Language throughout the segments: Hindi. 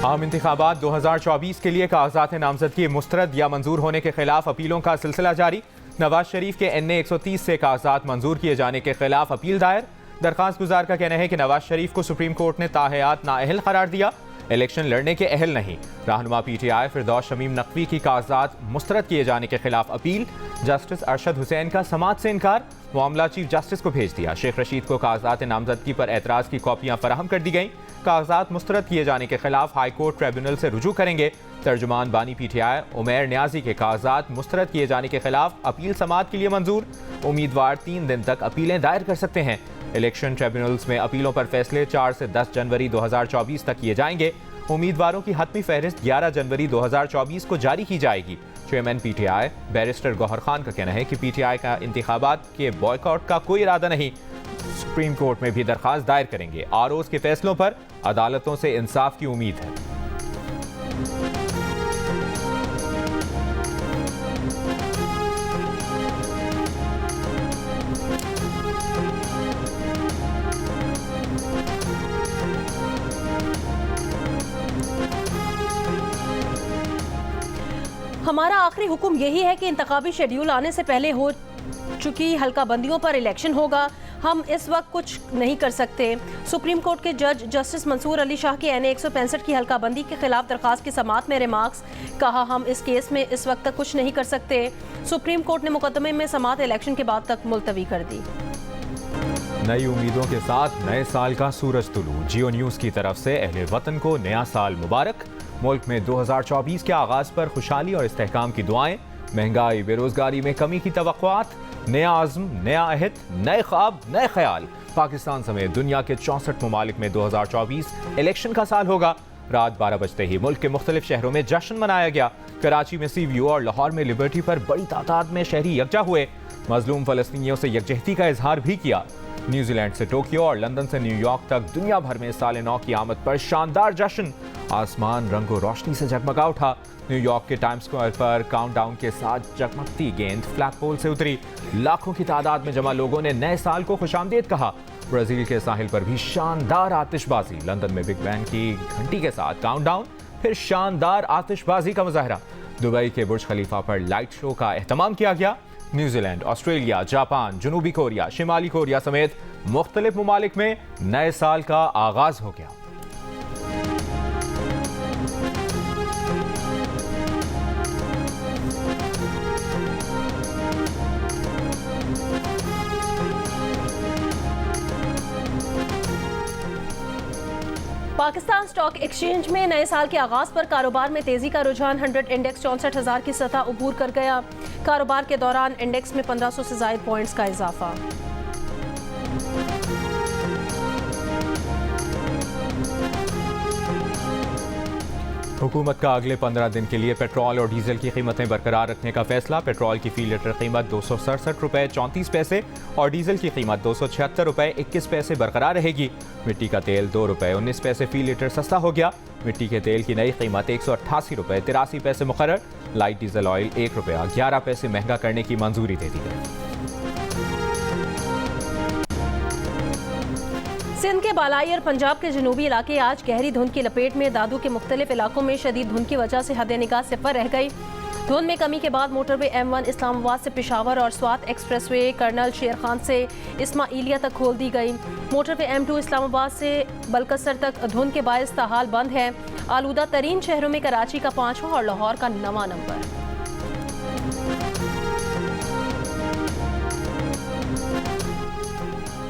आम इंतखाबात 2024 के लिए कागजात नामजदगी मुस्तरद या मंजूर होने के खिलाफ अपीलों का सिलसिला जारी। नवाज शरीफ के NA 130 से कागजात मंजूर किए जाने के खिलाफ अपील दायर। दरखास्त गुजार का कहना है कि नवाज शरीफ को सुप्रीम कोर्ट ने ताहयात नाअहल करार दिया, इलेक्शन लड़ने के अहल नहीं। रहनुमा PTI फिरदौस शमीम नकवी की कागजात मुस्तरद किए जाने के खिलाफ अपील। जस्टिस अरशद हुसैन का समाअत से इनकार, मामला चीफ जस्टिस को भेज दिया। शेख रशीद को कागजात नामजदगी पर एतराज की कॉपियां फराहम कर दी गईं। कागजात मुस्तरद किए जाने के खिलाफ हाई कोर्ट ट्रिब्यूनल से रुजू करेंगे। तर्जुमान बानी PTI उमैर न्याजी के कागजात मुस्तरद किए जाने के खिलाफ अपील समाअत के लिए मंजूर। उम्मीदवार 3 दिन तक अपीलें दायर कर सकते हैं। इलेक्शन ट्रिब्यूनल्स में अपीलों पर फैसले 4 से 10 जनवरी 2024 तक किए जाएंगे। उम्मीदवारों की हतमी फहरिस्त 11 जनवरी 2024 को जारी की जाएगी। Chairman PTI barrister Gauhar Khan का कहना है कि PTI का इंतखाबात के बॉयकॉट का कोई इरादा नहीं। सुप्रीम कोर्ट में भी दरखास्त दायर करेंगे। ROs के फैसलों पर अदालतों से इंसाफ की उम्मीद है। हमारा आखिरी हुक्म यही है कि इंतखाबी शेड्यूल आने से पहले हो चुकी हल्का बंदियों पर इलेक्शन होगा। हम इस वक्त कुछ नहीं कर सकते। सुप्रीम कोर्ट के जज जस्टिस मंसूर अली शाह की NA 165 की हल्का बंदी के खिलाफ दरखास्त की समाअत में रिमार्क्स। कहा, हम इस केस में इस वक्त तक कुछ नहीं कर सकते। सुप्रीम कोर्ट ने मुकदमे में समाअत इलेक्शन के बाद तक मुलतवी कर दी। नई उम्मीदों के साथ नए साल का सूरज तुलू। जियो न्यूज़ की तरफ से अहले वतन को नया साल मुबारक। मुल्क में 2024 के आगाज पर खुशहाली और इस्तेहकाम की दुआएं। महंगाई, बेरोजगारी में कमी की तवक्कुआत। नया आज़म, नया अहद, नए ख्वाब, नए ख्याल। पाकिस्तान समेत दुनिया के 64 ममालिक में 2024 इलेक्शन का साल होगा। रात 12 बजते ही मुल्क के मुख्तलिफ शहरों में जश्न मनाया गया। कराची में सी व्यू और लाहौर में लिबर्टी पर बड़ी तादाद में शहरी यकजा हुए। मजलूम फलस्तीनियों से यकजहती का इजहार भी किया। न्यूजीलैंड से टोक्यो और लंदन से न्यूयॉर्क तक दुनिया भर में साल नौ की आमद पर शानदार जश्न। आसमान रंगो रोशनी से जगमगा उठा। न्यूयॉर्क के टाइम्स स्क्वायर पर काउंटडाउन के साथ जगमगती गेंद फ्लैगपोल से उतरी। लाखों की तादाद में जमा लोगों ने नए साल को खुशामदीद कहा। ब्राजील के साहिल पर भी शानदार आतिशबाजी। लंदन में बिग बैंड की घंटी के साथ काउंटडाउन, फिर शानदार आतिशबाजी का मुजाहरा। दुबई के बुर्ज खलीफा पर लाइट शो का एहतमाम किया गया। न्यूजीलैंड, ऑस्ट्रेलिया, जापान, जनूबी कोरिया, शिमाली कोरिया समेत मुख्तलिफ ममालिक में नए साल का आगाज हो गया। पाकिस्तान स्टॉक एक्सचेंज में नए साल के आगाज पर कारोबार में तेजी का रुझान। 100 इंडेक्स 64,000 की सतह अबूर कर गया। कारोबार के दौरान इंडेक्स में 1500 से ज्यादा पॉइंट्स का इजाफा। हुकूमत का अगले 15 दिन के लिए पेट्रोल और डीजल की कीमतें बरकरार रखने का फैसला। पेट्रोल की फी लीटर कीमत 267 रुपये 34 पैसे और डीजल की कीमत 276 रुपये 21 पैसे बरकरार रहेगी। मिट्टी का तेल 2 रुपये 19 पैसे फी लीटर सस्ता हो गया। मिट्टी के तेल की नई कीमत 188 रुपये 83 पैसे मुकर्रर। लाइट डीजल ऑयल 1 रुपया 11 पैसे महंगा करने की मंजूरी दे दी गई। सिंध के बालाई और पंजाब के जनूबी इलाके आज गहरी धुंध की लपेट में। दादू के मुख्तलिफ इलाकों में शदीद धुंध की वजह से हद निगाह सिफर रह गई। धुंध में कमी के बाद मोटरवे M1 इस्लामाबाद से पेशावर और स्वात एक्सप्रेसवे कर्नल शेर खान से इस्माइलिया तक खोल दी गई। मोटरवे M2 इस्लामाबाद से बलकसर तक धुंध के बायस ताहाल बंद है। आलूदा तरीन शहरों में कराची का 5वां और लाहौर का 9वां नंबर।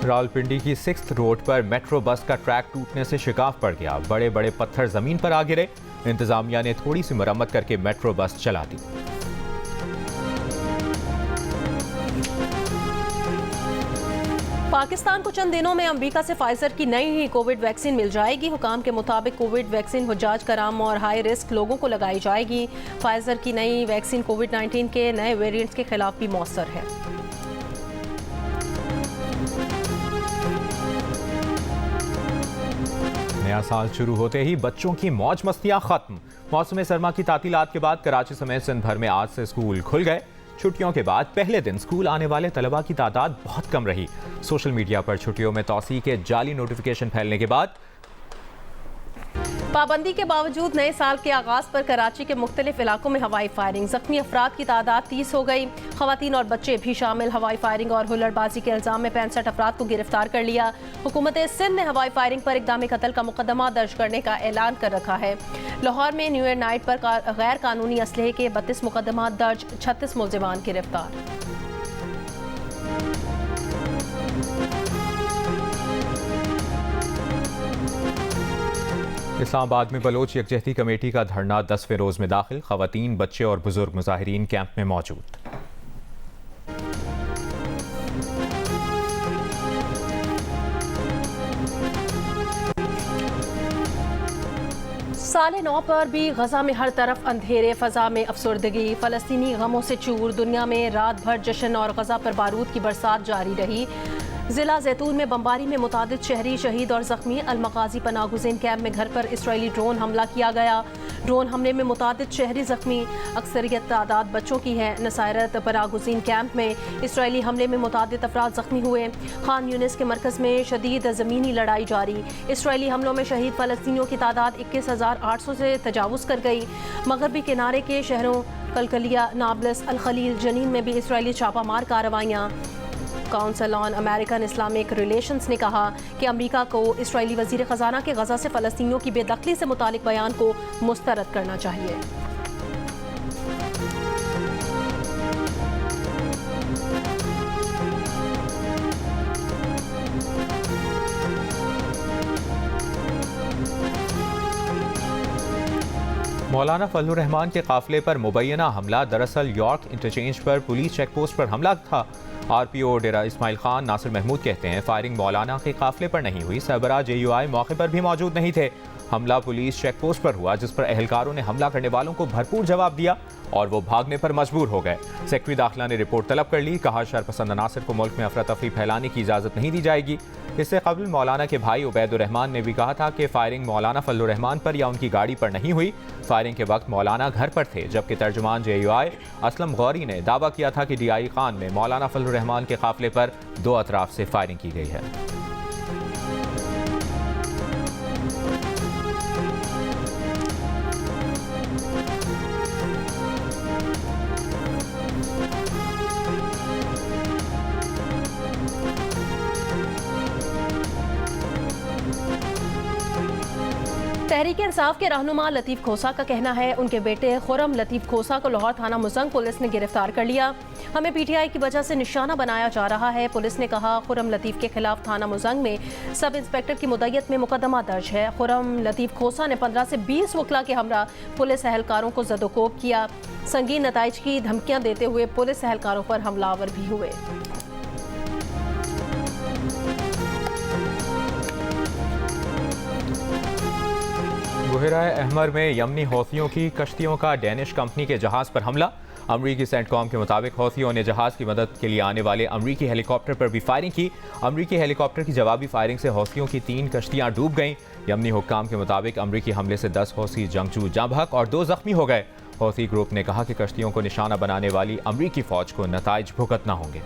रावलपिंडी की 6th रोड पर मेट्रो बस का ट्रैक टूटने से शिकाफ पड़ गया। बड़े बड़े पत्थर जमीन पर आ गिरे। इंतजामिया ने थोड़ी सी मरम्मत करके मेट्रो बस चला दी। पाकिस्तान को चंद दिनों में अमेरिका से फाइजर की नई ही कोविड वैक्सीन मिल जाएगी। हुकाम के मुताबिक कोविड वैक्सीन हुज्जाज कराम और हाई रिस्क लोगों को लगाई जाएगी। फाइजर की नई वैक्सीन कोविड-19 के नए वेरिएंट्स के खिलाफ भी मौसर है। नया साल शुरू होते ही बच्चों की मौज मस्तियां खत्म। मौसम सरमा की तातीलात के बाद कराची समेत सिंध भर में आज से स्कूल खुल गए। छुट्टियों के बाद पहले दिन स्कूल आने वाले तलबा की तादाद बहुत कम रही। सोशल मीडिया पर छुट्टियों में तौसीह के जाली नोटिफिकेशन फैलने के बाद पाबंदी के बावजूद नए साल के आगाज पर कराची के मुख्तलिफ इलाकों में हवाई फायरिंग, जख्मी अफराद की तादाद 30 हो गई। खवातीन और बच्चे भी शामिल। हवाई फायरिंग और हुल्लड़बाजी के इल्जाम में 65 अफराद को गिरफ्तार कर लिया। हुकूमत सिंध ने हवाई फायरिंग पर इक़दाम कत्ल का मुकदमा दर्ज करने का ऐलान कर रखा है। लाहौर में न्यू ईयर नाइट पर गैर कानूनी असलहे के 32 मुकदमा दर्ज, 36 मुल्जिमान गिरफ्तार। इस्लामाबाद में बलोच यकजहती कमेटी का धरना 10वें रोज में दाखिल। खवातीन, बच्चे और बुजुर्ग मुजाहिरीन कैंप में मौजूद। साले 9 पर भी गजा में हर तरफ अंधेरे, फजा में अफसरदगी, फलस्तीनी गमों से चूर। दुनिया में रात भर जश्न और गजा पर बारूद की बरसात जारी रही। जिला जैतून में बमबारी में मुतादिद शहरी शहीद और जख्मी। अलमगाजी पनागुज़ीन कैंप में घर पर इसराइली ड्रोन हमला किया गया। ड्रोन हमले में मुतादिद शहरी जख्मी, अक्सरियत तादाद बच्चों की है। नसायरत पनागुज़ीन कैंप में इसराइली हमले में मुतादिद अफराद जख्मी हुए। खान यूनिस के मरकज़ में शदीद ज़मीनी लड़ाई जारी। इसराइली हमलों में शहीद फ़लस्तीनियों की तादाद 21,800 से तजावुज़ कर गई। मगरबी किनारे के शहरों कलकलिया, नाबलस, अल खलील, जनीन में भी इसराइली छापामार कार्रवाइयाँ। Council on American Islamic Relations ने कहा कि अमेरिका को इसराइली वज़ीर ख़जाना के गजा से फ़लस्तीनियों की बेदखली से मुतालिक बयान को मुस्तरद करना चाहिए। मौलाना फजलुर रहमान के काफिले पर मुबैना हमला दरअसल यॉर्क इंटरचेंज पर पुलिस चेक पोस्ट पर हमला था। आरपीओ डेरा इस्माइल खान नासिर महमूद कहते हैं फायरिंग मौलाना के काफिले पर नहीं हुई। सरबराह JUI मौके पर भी मौजूद नहीं थे। हमला पुलिस चेक पोस्ट पर हुआ, जिस पर एहलकारों ने हमला करने वालों को भरपूर जवाब दिया और वो भागने पर मजबूर हो गए। सेक्रेटरी दाखिला ने रिपोर्ट तलब कर ली। कहा शरपसंद अनासर को मुल्क में अफरा तफरी फैलाने की इजाज़त नहीं दी जाएगी। इससे कबल मौलाना के भाई उबैदुर रहमान ने भी कहा था कि फायरिंग मौलाना फजलुर रहमान पर या उनकी गाड़ी पर नहीं हुई। फायरिंग के वक्त मौलाना घर पर थे, जबकि तर्जुमान JUI असलम गौरी ने दावा किया था कि DI खान में मौलाना फजलुर रहमान के काफिले पर 2 अतराफ से फायरिंग की गई है। तहरीक इंसाफ के रहनुमा लतीफ़ खोसा का कहना है उनके बेटे खुरम लतीफ़ खोसा को लाहौर थाना मुजंग पुलिस ने गिरफ्तार कर लिया। हमें PTI की वजह से निशाना बनाया जा रहा है। पुलिस ने कहा खुरम लतीफ़ के खिलाफ थाना मुजंग में सब इंस्पेक्टर की मुद्दत में मुकदमा दर्ज है। खुरम लतीफ़ खोसा ने 15 से 20 वकला के हमरा पुलिस एहलकारों को ज़दोकोब किया। संगीन नताइज की धमकियाँ देते हुए पुलिस एहलकारों पर हमलावर भी हुए। बुहराए अहमर में यमनी हौथियों की कश्तियों का डैनिश कंपनी के जहाज़ पर हमला। अमरीकी सेंटकॉम के मुताबिक हौथियों ने जहाज़ की मदद के लिए आने वाले अमरीकी हेलीकॉप्टर पर भी फायरिंग की। अमरीकी हेलीकॉप्टर की जवाबी फायरिंग से हौथियों की 3 कश्तियां डूब गईं। यमनी हुक्काम के मुताबिक अमरीकी हमले से 10 हौथी जंगजू जाँ बहक और 2 जख्मी हो गए। हौथी ग्रुप ने कहा कि कश्तियों को निशाना बनाने वाली अमरीकी फ़ौज को नताइज भुगतना होंगे।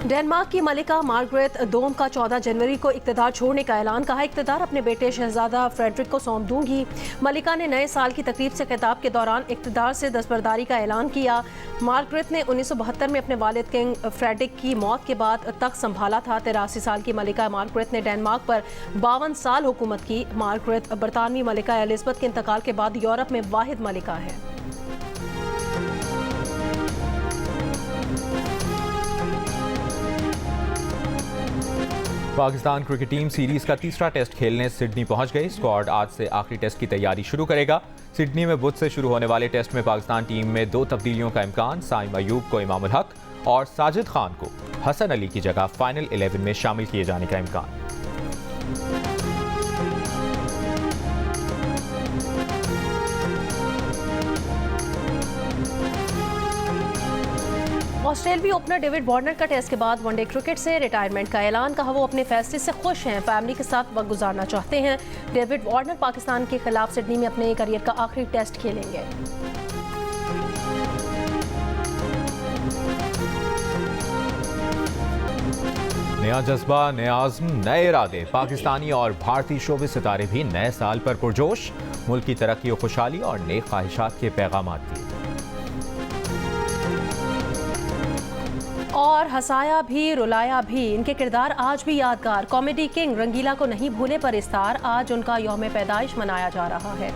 डेनमार्क की मलिका मार्गरेट दोम का 14 जनवरी को इक़्तिदार छोड़ने का ऐलान। कहा इक़्तिदार अपने बेटे शहजादा फ्रेडरिक को सौंप दूंगी। मलिका ने नए साल की तकरीब से खिताब के दौरान इक़्तिदार से दस्तबरदारी का ऐलान किया। मार्गरेट ने 1972 में अपने वालिद किंग फ्रेडरिक की मौत के बाद तख्त संभाला था। 83 साल की मलिका मार्गरेट ने डेनमार्क पर 52 साल हुकूमत की। मार्गरेट बरतानवी मलिका एलिज़ाबेथ के इंतकाल के बाद यूरोप में वाहिद मलिका है। पाकिस्तान क्रिकेट टीम सीरीज का तीसरा टेस्ट खेलने सिडनी पहुंच गई। स्क्वाड आज से आखिरी टेस्ट की तैयारी शुरू करेगा। सिडनी में बुध से शुरू होने वाले टेस्ट में पाकिस्तान टीम में 2 तब्दीलियों का इम्कान। साइम अयूब को इमाम उल हक और साजिद खान को हसन अली की जगह फाइनल 11 में शामिल किए जाने का इम्कान। ऑस्ट्रेलियाई ओपनर डेविड वार्नर का टेस्ट के बाद वनडे क्रिकेट से रिटायरमेंट का ऐलान। कहा वो अपने फैसले से खुश हैं, फैमिली के साथ वक्त गुजारना चाहते हैं। डेविड वार्नर पाकिस्तान के खिलाफ सिडनी में अपने करियर का आखिरी टेस्ट खेलेंगे। नया जज्बा, नया आज़्म, नए इरादे। पाकिस्तानी और भारतीय शोबे सितारे भी नए साल पर पुरजोश, मुल्क की तरक्की और खुशहाली और नेक ख्वाहिशात के पैगामात दिए। और हंसाया भी रुलाया भी, इनके किरदार आज भी यादगार। कॉमेडी किंग रंगीला को नहीं भूले पर इस्तार, आज उनका यौम पैदाइश मनाया जा रहा है।